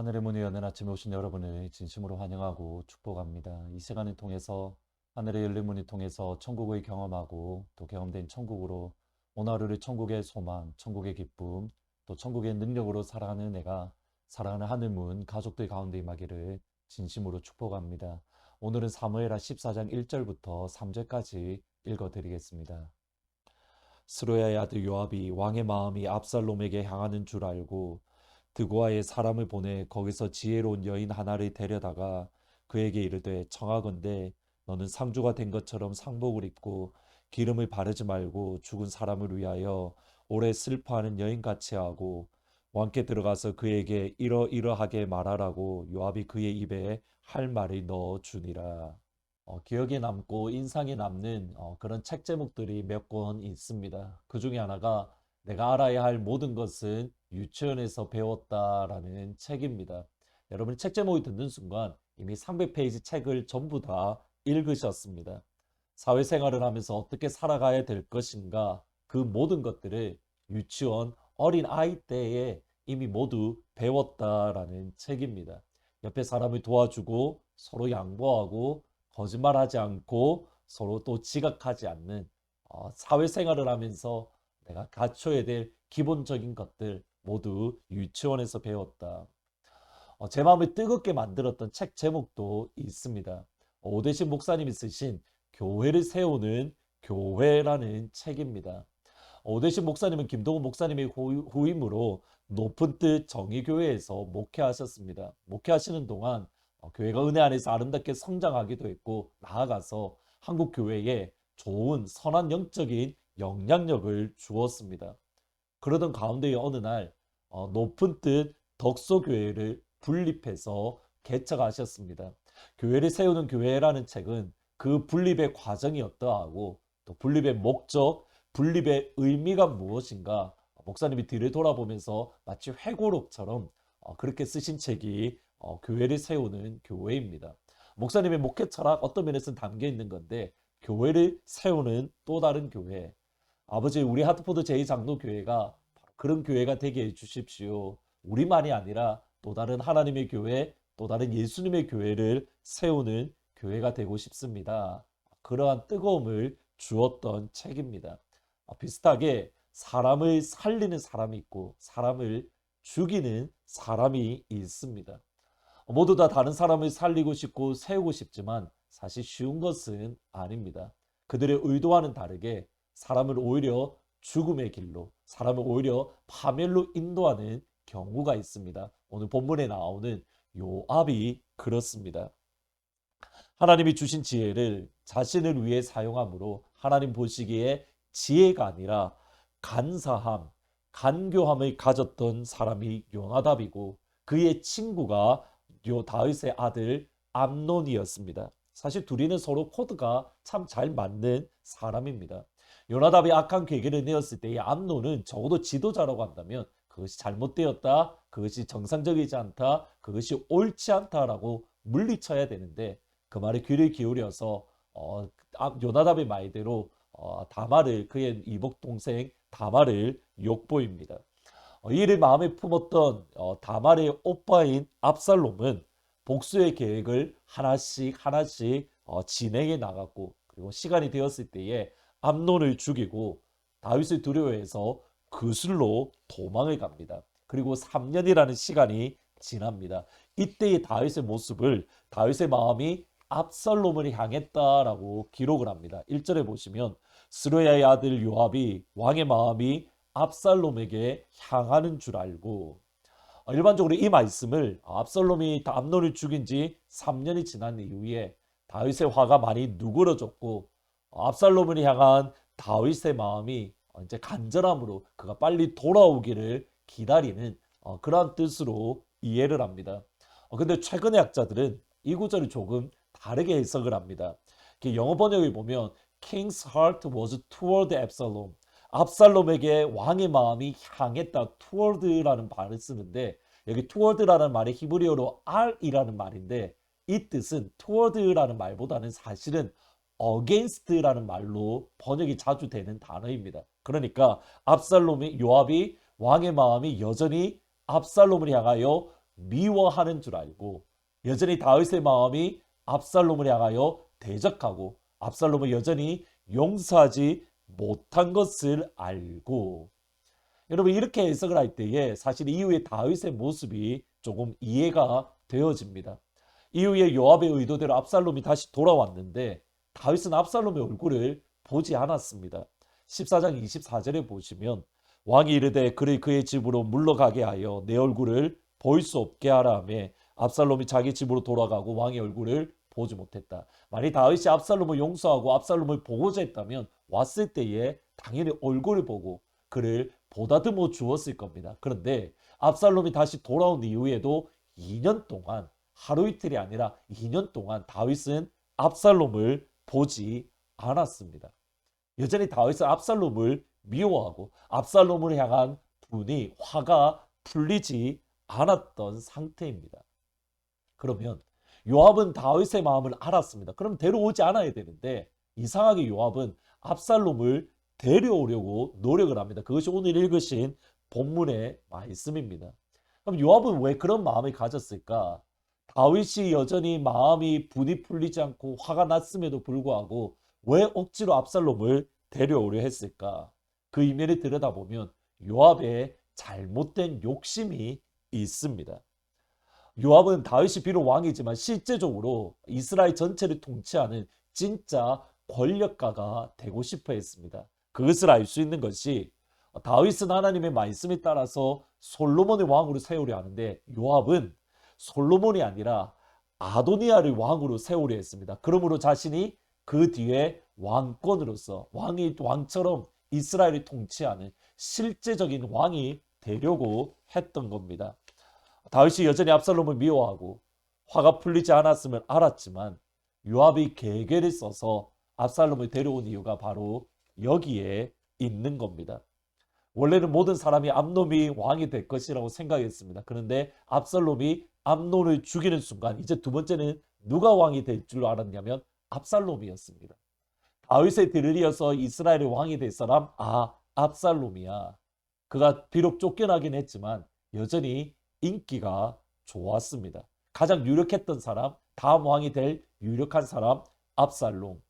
하늘의 문이 여는 아침에 오신 여러분을 진심으로 환영하고 축복합니다. 이 시간을 통해서 하늘의 열린 문을 통해서 천국을 경험하고 또 경험된 천국으로 오늘 하루를 천국의 소망, 천국의 기쁨, 또 천국의 능력으로 살아가는 내가 사랑하는 하늘문 가족들 가운데 임하기를 진심으로 축복합니다. 오늘은 사무엘하 14장 1절부터 3절까지 읽어드리겠습니다. 스루야의 아들 요압이 왕의 마음이 압살롬에게 향하는 줄 알고 드고아의 사람을 보내 거기서 지혜로운 여인 하나를 데려다가 그에게 이르되 청하건대 너는 상주가 된 것처럼 상복을 입고 기름을 바르지 말고 죽은 사람을 위하여 오래 슬퍼하는 여인같이 하고 왕께 들어가서 그에게 이러이러하게 말하라고 요압이 그의 입에 할 말을 넣어 주니라. 기억에 남고 인상에 남는 그런 책 제목들이 몇 권 있습니다. 그 중에 하나가 내가 알아야 할 모든 것은 유치원에서 배웠다라는 책입니다. 여러분이 책 제목을 듣는 순간 이미 300페이지 책을 전부 다 읽으셨습니다. 사회생활을 하면서 어떻게 살아가야 될 것인가 그 모든 것들을 유치원 어린 아이 때에 이미 모두 배웠다라는 책입니다. 옆에 사람을 도와주고 서로 양보하고 거짓말하지 않고 서로 또 지각하지 않는 사회생활을 하면서 내가 갖춰야 될 기본적인 것들 모두 유치원에서 배웠다. 제 마음을 뜨겁게 만들었던 책 제목도 있습니다. 오대신 목사님이 쓰신 교회를 세우는 교회라는 책입니다. 오대신 목사님은 김동훈 목사님의 후임으로 높은 뜻 정의교회에서 목회하셨습니다. 목회하시는 동안 교회가 은혜 안에서 아름답게 성장하기도 했고 나아가서 한국 교회에 좋은 선한 영적인 영향력을 주었습니다. 그러던 가운데 어느 날 높은 뜻 덕소교회를 분립해서 개척하셨습니다. 교회를 세우는 교회라는 책은 그 분립의 과정이 어떠하고 또 분립의 목적, 분립의 의미가 무엇인가 목사님이 뒤를 돌아보면서 마치 회고록처럼 그렇게 쓰신 책이 교회를 세우는 교회입니다. 목사님의 목회 철학 어떤 면에서는 담겨 있는 건데 교회를 세우는 또 다른 교회. 아버지 우리 하트포드 제2장로교회가 그런 교회가 되게 해주십시오. 우리만이 아니라 또 다른 하나님의 교회, 또 다른 예수님의 교회를 세우는 교회가 되고 싶습니다. 그러한 뜨거움을 주었던 책입니다. 비슷하게 사람을 살리는 사람이 있고 사람을 죽이는 사람이 있습니다. 모두 다 다른 사람을 살리고 싶고 세우고 싶지만 사실 쉬운 것은 아닙니다. 그들의 의도와는 다르게 사람을 오히려 죽음의 길로, 사람을 오히려 파멸로 인도하는 경우가 있습니다. 오늘 본문에 나오는 요압이 그렇습니다. 하나님이 주신 지혜를 자신을 위해 사용함으로 하나님 보시기에 지혜가 아니라 간사함, 간교함을 가졌던 사람이 요나답이고 그의 친구가 다윗의 아들 암논이었습니다. 사실 둘이는 서로 코드가 참 잘 맞는 사람입니다. 요나답이 악한 계획을 내었을 때 이 암논은 적어도 지도자라고 한다면 그것이 잘못되었다, 그것이 정상적이지 않다, 그것이 옳지 않다라고 물리쳐야 되는데 그 말에 귀를 기울여서 요나답의 말대로 다말을 그의 이복 동생 다말을 욕보입니다. 이를 마음에 품었던 다말의 오빠인 압살롬은 복수의 계획을 하나씩 진행해 나갔고 그리고 시간이 되었을 때에 암논을 죽이고 다윗을 두려워해서 그술로 도망을 갑니다. 그리고 3년이라는 시간이 지납니다. 이때의 다윗의 모습을 다윗의 마음이 압살롬을 향했다라고 기록을 합니다. 1절에 보시면 스루야의 아들 요압이 왕의 마음이 압살롬에게 향하는 줄 알고 일반적으로 이 말씀을 압살롬이 암논을 죽인 지 3년이 지난 이후에 다윗의 화가 많이 누그러졌고 압살롬을 향한 다윗의 마음이 이제 간절함으로 그가 빨리 돌아오기를 기다리는 그러한 뜻으로 이해를 합니다. 근데 최근의 학자들은 이 구절을 조금 다르게 해석을 합니다. 영어 번역을 보면 King's heart was toward Absalom. 압살롬에게 왕의 마음이 향했다. toward라는 말을 쓰는데 여기 toward라는 말이 히브리어로 r이라는 말인데 이 뜻은 toward라는 말보다는 사실은 against라는 말로 번역이 자주 되는 단어입니다. 그러니까 요압이 왕의 마음이 여전히 압살롬을 향하여 미워하는 줄 알고 여전히 다윗의 마음이 압살롬을 향하여 대적하고 압살롬을 여전히 용서하지 못한 것을 알고, 여러분 이렇게 해석을 할 때에 사실 이후에 다윗의 모습이 조금 이해가 되어집니다. 이후에 요압의 의도대로 압살롬이 다시 돌아왔는데 다윗은 압살롬의 얼굴을 보지 않았습니다. 14장 24절에 보시면 왕이 이르되 그를 그의 집으로 물러가게 하여 내 얼굴을 보일 수 없게 하라 하며 압살롬이 자기 집으로 돌아가고 왕의 얼굴을 보지 못했다. 만약 다윗이 압살롬을 용서하고 압살롬을 보고자 했다면 왔을 때에 당연히 얼굴을 보고 그를 보다듬어 주었을 겁니다. 그런데 압살롬이 다시 돌아온 이후에도 2년 동안, 하루 이틀이 아니라 2년 동안 다윗은 압살롬을 보지 않았습니다. 여전히 다윗은 압살롬을 미워하고 압살롬을 향한 분이, 화가 풀리지 않았던 상태입니다. 그러면 요압은 다윗의 마음을 알았습니다. 그럼 데려오지 않아야 되는데 이상하게 요압은 압살롬을 데려오려고 노력을 합니다. 그것이 오늘 읽으신 본문의 말씀입니다. 그럼 요압은 왜 그런 마음을 가졌을까? 다윗이 여전히 마음이 분이 풀리지 않고 화가 났음에도 불구하고 왜 억지로 압살롬을 데려오려 했을까? 그 이면을 들여다보면 요압의 잘못된 욕심이 있습니다. 요압은 다윗이 비록 왕이지만 실제적으로 이스라엘 전체를 통치하는 진짜 권력가가 되고 싶어 했습니다. 그것을 알 수 있는 것이 다윗은 하나님의 말씀에 따라서 솔로몬의 왕으로 세우려 하는데 요압은 솔로몬이 아니라 아도니아를 왕으로 세우려 했습니다. 그러므로 자신이 그 뒤에 왕권으로서 왕처럼 이스라엘을 통치하는 실제적인 왕이 되려고 했던 겁니다. 다윗이 여전히 압살롬을 미워하고 화가 풀리지 않았음을 알았지만 요압이 계획을 써서 압살롬을 데려온 이유가 바로 여기에 있는 겁니다. 원래는 모든 사람이 암논이 왕이 될 것이라고 생각했습니다. 그런데 압살롬이 암논을 죽이는 순간 이제 두 번째는 누가 왕이 될 줄 알았냐면 압살롬이었습니다. 다윗의 뒤를 이어서 이스라엘의 왕이 될 사람, 압살롬이야. 그가 비록 쫓겨나긴 했지만 여전히 인기가 좋았습니다. 가장 유력했던 사람, 다음 왕이 될 유력한 사람, 압살롬.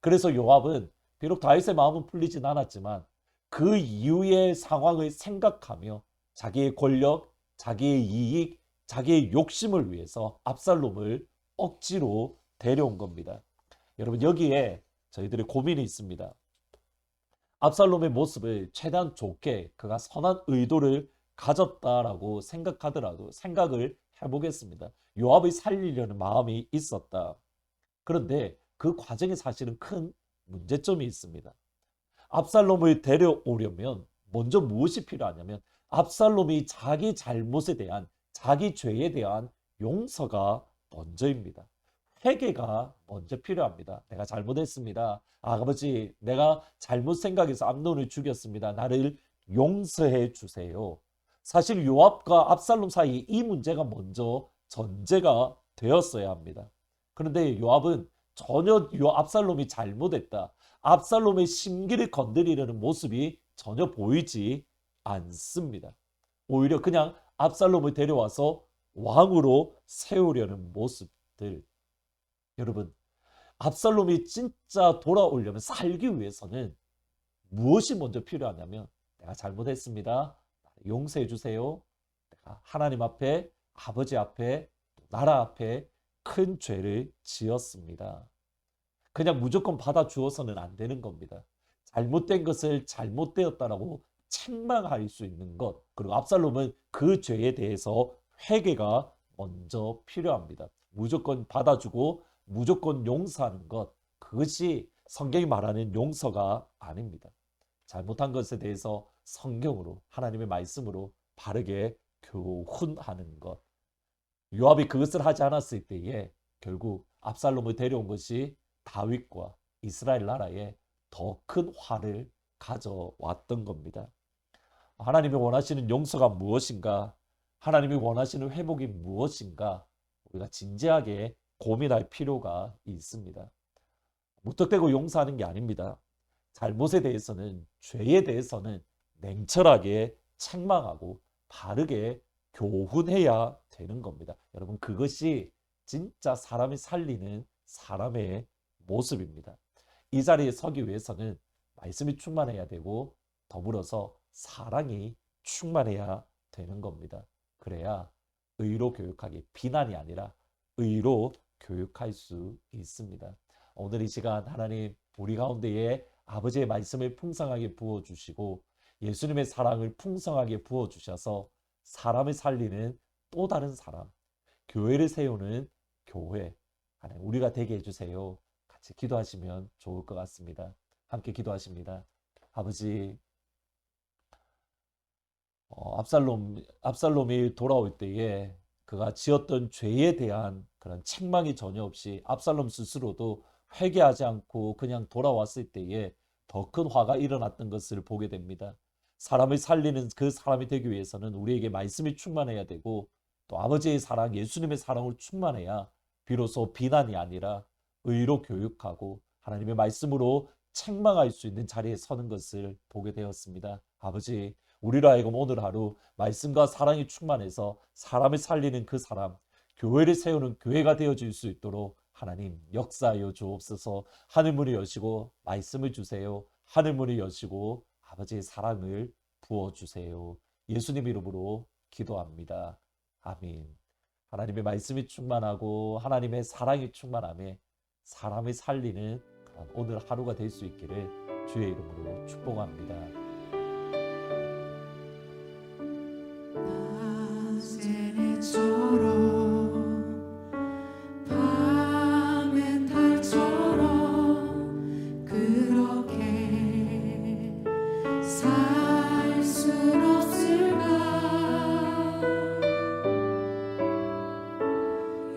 그래서 요압은 비록 다윗의 마음은 풀리진 않았지만 그 이후의 상황을 생각하며 자기의 권력, 자기의 이익, 자기의 욕심을 위해서 압살롬을 억지로 데려온 겁니다. 여러분 여기에 저희들의 고민이 있습니다. 압살롬의 모습을 최대한 좋게 그가 선한 의도를 가졌다라고 생각하더라도 생각을 해보겠습니다. 요압을 살리려는 마음이 있었다. 그런데 그 과정에 사실은 큰 문제점이 있습니다. 압살롬을 데려오려면 먼저 무엇이 필요하냐면 압살롬이 자기 잘못에 대한, 자기 죄에 대한 용서가 먼저입니다. 회개가 먼저 필요합니다. 내가 잘못했습니다. 아버지, 내가 잘못 생각해서 암논을 죽였습니다. 나를 용서해 주세요. 사실 요압과 압살롬 사이 이 문제가 먼저 전제가 되었어야 합니다. 그런데 요압은 전혀 압살롬이 잘못했다, 압살롬의 심기를 건드리려는 모습이 전혀 보이지 않습니다. 오히려 그냥 압살롬을 데려와서 왕으로 세우려는 모습들. 여러분, 압살롬이 진짜 돌아오려면, 살기 위해서는 무엇이 먼저 필요하냐면 내가 잘못했습니다, 용서해 주세요. 내가 하나님 앞에, 아버지 앞에, 나라 앞에 큰 죄를 지었습니다. 그냥 무조건 받아주어서는 안 되는 겁니다. 잘못된 것을 잘못되었다라고 책망할 수 있는 것, 그리고 압살롬은 그 죄에 대해서 회개가 먼저 필요합니다. 무조건 받아주고 무조건 용서하는 것, 그것이 성경이 말하는 용서가 아닙니다. 잘못한 것에 대해서 성경으로, 하나님의 말씀으로 바르게 교훈하는 것. 요압이 그것을 하지 않았을 때에 결국 압살롬을 데려온 것이 다윗과 이스라엘 나라에 더 큰 화를 가져왔던 겁니다. 하나님이 원하시는 용서가 무엇인가? 하나님이 원하시는 회복이 무엇인가? 우리가 진지하게 고민할 필요가 있습니다. 무턱대고 용서하는 게 아닙니다. 잘못에 대해서는, 죄에 대해서는 냉철하게 책망하고 바르게 교훈해야 되는 겁니다. 여러분, 그것이 진짜 사람이 살리는 사람의 모습입니다. 이 자리에 서기 위해서는 말씀이 충만해야 되고 더불어서 사랑이 충만해야 되는 겁니다. 그래야 의로 교육하기, 비난이 아니라 의로 교육할 수 있습니다. 오늘 이 시간 하나님 우리 가운데에 아버지의 말씀을 풍성하게 부어주시고 예수님의 사랑을 풍성하게 부어주셔서 사람을 살리는 또 다른 사람, 교회를 세우는 교회, 하나님 우리가 되게 해주세요. 같이 기도하시면 좋을 것 같습니다. 함께 기도하십니다. 아버지, 압살롬이 돌아올 때에 그가 지었던 죄에 대한 그런 책망이 전혀 없이 압살롬 스스로도 회개하지 않고 그냥 돌아왔을 때에 더 큰 화가 일어났던 것을 보게 됩니다. 사람을 살리는 그 사람이 되기 위해서는 우리에게 말씀이 충만해야 되고 또 아버지의 사랑, 예수님의 사랑을 충만해야 비로소 비난이 아니라 의로 교육하고 하나님의 말씀으로 책망할 수 있는 자리에 서는 것을 보게 되었습니다. 아버지, 우리로 하여금 오늘 하루 말씀과 사랑이 충만해서 사람을 살리는 그 사람, 교회를 세우는 교회가 되어질 수 있도록 하나님 역사하여 주옵소서. 하늘문을 여시고 말씀을 주세요. 하늘문을 여시고 아버지의 사랑을 부어주세요. 예수님 이름으로 기도합니다. 아멘. 하나님의 말씀이 충만하고 하나님의 사랑이 충만함에 사람을 살리는 그런 오늘 하루가 될 수 있기를 주의 이름으로 축복합니다. 밤의 달처럼 그렇게 살 순 없을까?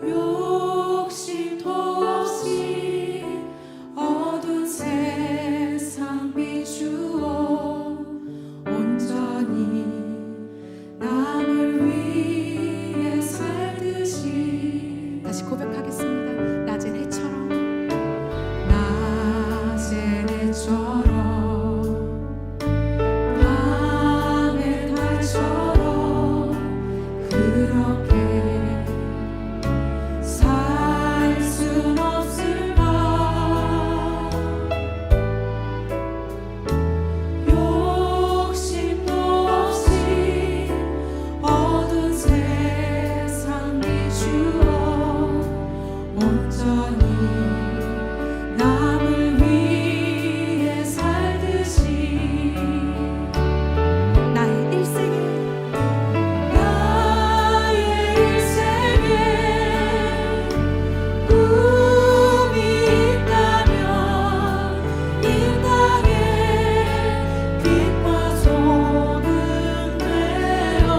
욕심도 없이 어두운 세상 비추어 온전히 남을 위해 살듯이 다시 고백하겠습니다. 낮은 해처럼 낮은 해처럼 밤의 달처럼 그렇게 살 순 없을까? 욕심도 없이 어두운 세상 비추어 온전히 남을 위해 살듯이 나의 일생에 꿈이 있다면 이 땅에 빛과 소금 되어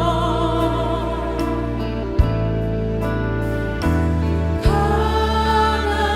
가난한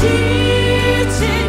지친